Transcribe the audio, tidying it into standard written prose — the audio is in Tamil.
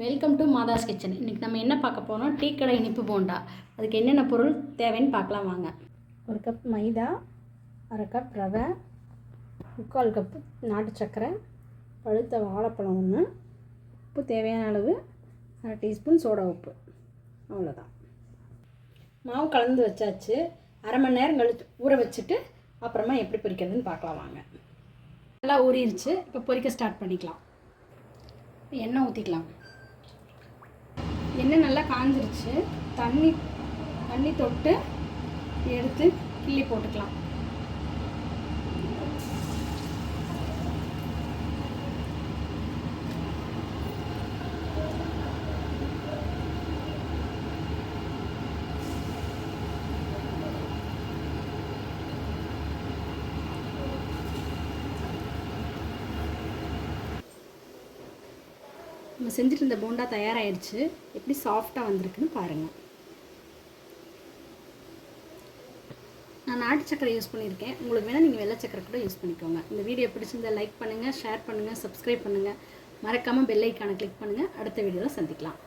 Welcome to மாதாஸ் kitchen. இன்றைக்கி நம்ம என்ன பார்க்க போகிறோம், டீ கடை இனிப்பு போண்டா. அதுக்கு என்னென்ன பொருள் தேவைன்னு பார்க்கலாம் வாங்க. 1 கப் மைதா, 1/2 கப் ரவை, 3/4 கப்பு நாட்டு சர்க்கரை, பழுத்த வாழைப்பழம் 1, உப்பு தேவையான அளவு, 1/2 டீஸ்பூன் சோடா உப்பு, அவ்வளோதான். மாவு கலந்து வச்சாச்சு. அரை மணி நேரம் கழிச்சு ஊற வச்சுட்டு அப்புறமா எப்படி பொரிக்கிறதுன்னு பார்க்கலாம் வாங்க. நல்லா ஊறிடுச்சு. இப்போ பொரிக்க ஸ்டார்ட் பண்ணிக்கலாம். எண்ணெய் ஊற்றிக்கலாம். எண்ணெய் நல்லா காஞ்சிருச்சு. தண்ணி தொட்டு எடுத்து கிள்ளி போட்டுக்கலாம். நம்ம செஞ்சுட்டு இருந்த போண்டா தயாராகிடுச்சு. எப்படி சாஃப்டாக வந்திருக்குன்னு பாருங்கள். நான் நாட்டு சக்கரை யூஸ் பண்ணியிருக்கேன். உங்களுக்கு வேணால் நீங்கள் வெள்ளை சக்கரை கூட யூஸ் பண்ணிக்கோங்க. இந்த வீடியோ பிடிச்சிருந்தால் லைக் பண்ணுங்கள், ஷேர் பண்ணுங்கள், சப்ஸ்கிரைப் பண்ணுங்கள். மறக்காமல் பெல் ஐக்கானை கிளிக் பண்ணுங்கள். அடுத்த வீடியோவில் சந்திக்கலாம்.